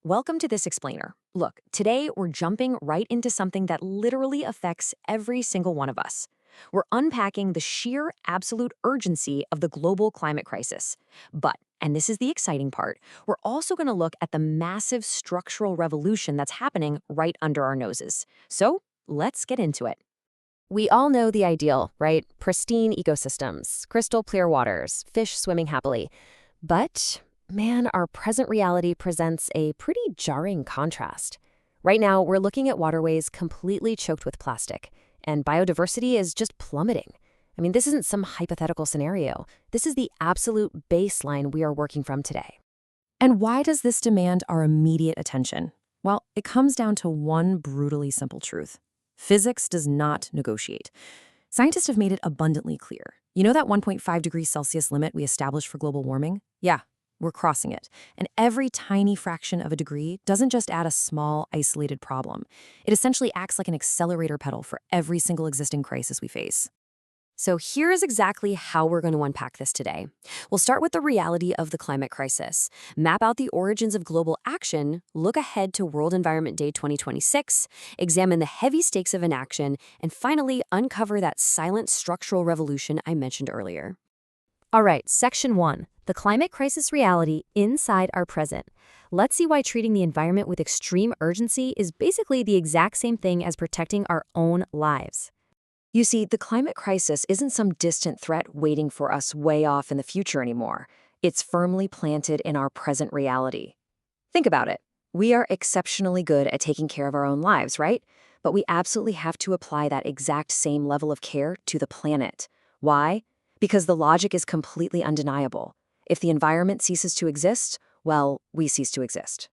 Welcome to this explainer. Look, today we're jumping right into something that literally affects every single one of us. We're unpacking the sheer absolute urgency of the global climate crisis. But, and this is the exciting part, we're also going to look at the massive structural revolution that's happening right under our noses. So, let's get into it. We all know the ideal, right? Pristine ecosystems, crystal clear waters, fish swimming happily. But, man, our present reality presents a pretty jarring contrast. Right now, we're looking at waterways completely choked with plastic, and biodiversity is just plummeting. I mean, this isn't some hypothetical scenario. This is the absolute baseline we are working from today. And why does this demand our immediate attention? Well, it comes down to one brutally simple truth. Physics does not negotiate. Scientists have made it abundantly clear. You know that 1.5 degrees Celsius limit we established for global warming? Yeah, we're crossing it. And every tiny fraction of a degree doesn't just add a small, isolated problem. It essentially acts like an accelerator pedal for every single existing crisis we face. So here's exactly how we're going to unpack this today. We'll start with the reality of the climate crisis, map out the origins of global action, look ahead to World Environment Day 2026, examine the heavy stakes of inaction, and finally uncover that silent structural revolution I mentioned earlier. All right, Section 1, the climate crisis reality inside our present. Let's see why treating the environment with extreme urgency is basically the exact same thing as protecting our own lives. You see, the climate crisis isn't some distant threat waiting for us way off in the future anymore. It's firmly planted in our present reality. Think about it. We are exceptionally good at taking care of our own lives, right? But we absolutely have to apply that exact same level of care to the planet. Why? Because the logic is completely undeniable. If the environment ceases to exist, well, we cease to exist.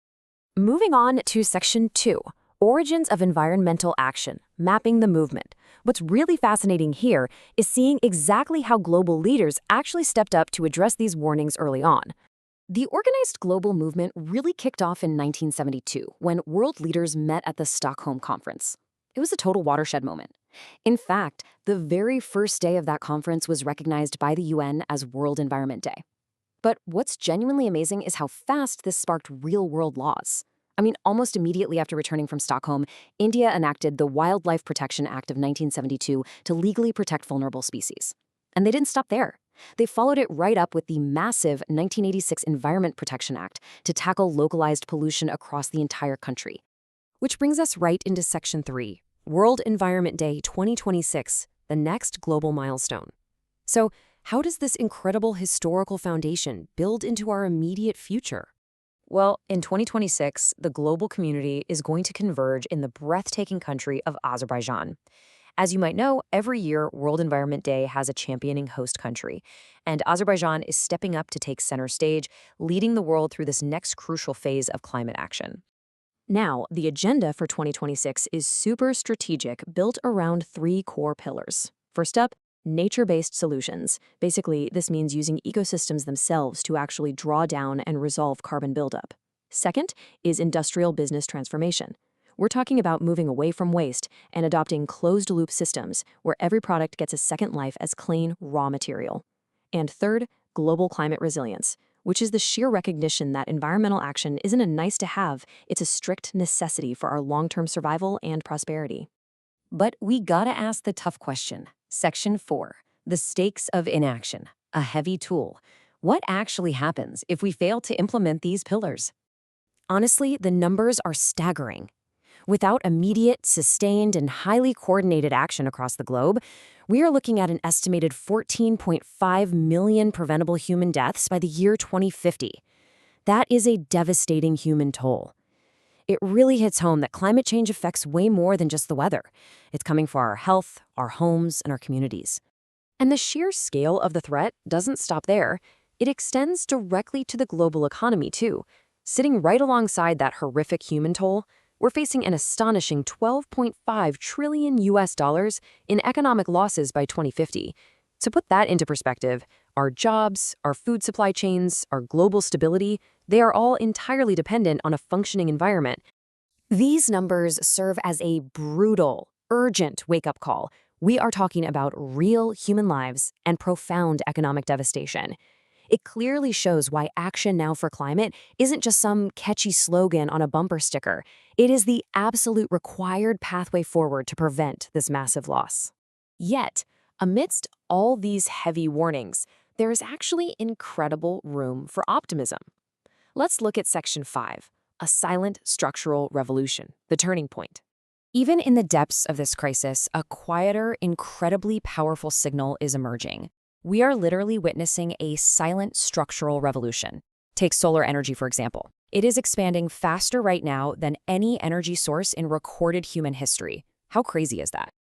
Moving on to Section 2, Origins of Environmental Action, Mapping the Movement. What's really fascinating here is seeing exactly how global leaders actually stepped up to address these warnings early on. The organized global movement really kicked off in 1972 when world leaders met at the Stockholm Conference. It was a total watershed moment. In fact, the very first day of that conference was recognized by the UN as World Environment Day. But what's genuinely amazing is how fast this sparked real-world laws. I mean, almost immediately after returning from Stockholm, India enacted the Wildlife Protection Act of 1972 to legally protect vulnerable species. And they didn't stop there. They followed it right up with the massive 1986 Environment Protection Act to tackle localized pollution across the entire country. Which brings us right into Section 3, World Environment Day 2026, the next global milestone. So, how does this incredible historical foundation build into our immediate future? Well, in 2026, the global community is going to converge in the breathtaking country of Azerbaijan. As you might know, every year World Environment Day has a championing host country, and Azerbaijan is stepping up to take center stage, leading the world through this next crucial phase of climate action. Now, the agenda for 2026 is super strategic, built around three core pillars. First up, nature-based solutions. Basically, this means using ecosystems themselves to actually draw down and resolve carbon buildup. Second is industrial business transformation. We're talking about moving away from waste and adopting closed-loop systems where every product gets a second life as clean, raw material. And third, global climate resilience, which is the sheer recognition that environmental action isn't a nice-to-have, it's a strict necessity for our long-term survival and prosperity. But we gotta ask the tough question. Section 4, the stakes of inaction, a heavy tool. What actually happens if we fail to implement these pillars? Honestly, the numbers are staggering. Without immediate, sustained, and highly coordinated action across the globe, we are looking at an estimated 14.5 million preventable human deaths by the year 2050. That is a devastating human toll. It really hits home that climate change affects way more than just the weather. It's coming for our health, our homes, and our communities. And the sheer scale of the threat doesn't stop there. It extends directly to the global economy, too. Sitting right alongside that horrific human toll, we're facing an astonishing $12.5 trillion in economic losses by 2050. To put that into perspective, our jobs, our food supply chains, our global stability, they are all entirely dependent on a functioning environment. These numbers serve as a brutal, urgent wake-up call. We are talking about real human lives and profound economic devastation. It clearly shows why Action Now for Climate isn't just some catchy slogan on a bumper sticker. It is the absolute required pathway forward to prevent this massive loss. Yet, amidst all these heavy warnings, there is actually incredible room for optimism. Let's look at Section 5, a silent structural revolution, the turning point. Even in the depths of this crisis, a quieter, incredibly powerful signal is emerging. We are literally witnessing a silent structural revolution. Take solar energy, for example. It is expanding faster right now than any energy source in recorded human history. How crazy is that?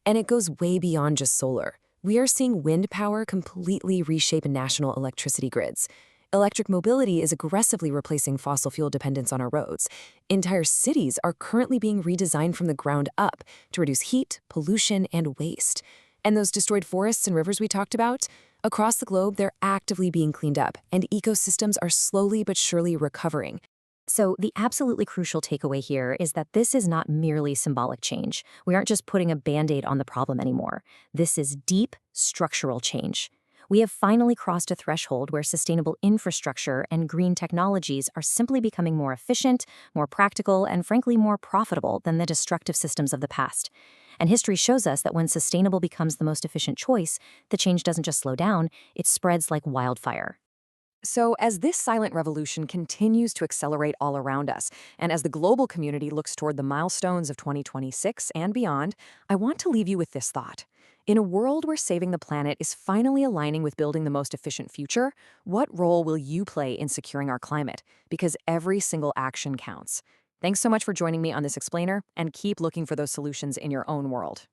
And it goes way beyond just solar. We are seeing wind power completely reshape national electricity grids. Electric mobility is aggressively replacing fossil fuel dependence on our roads. Entire cities are currently being redesigned from the ground up to reduce heat, pollution, and waste. And those destroyed forests and rivers we talked about, across the globe, they're actively being cleaned up, and ecosystems are slowly but surely recovering. So, the absolutely crucial takeaway here is that this is not merely symbolic change. We aren't just putting a band-aid on the problem anymore. This is deep, structural change. We have finally crossed a threshold where sustainable infrastructure and green technologies are simply becoming more efficient, more practical, and frankly more profitable than the destructive systems of the past. And history shows us that when sustainable becomes the most efficient choice, the change doesn't just slow down, it spreads like wildfire. So, as this silent revolution continues to accelerate all around us, and as the global community looks toward the milestones of 2026 and beyond, I want to leave you with this thought. In a world where saving the planet is finally aligning with building the most efficient future, what role will you play in securing our climate? Because every single action counts. Thanks so much for joining me on this explainer, and keep looking for those solutions in your own world.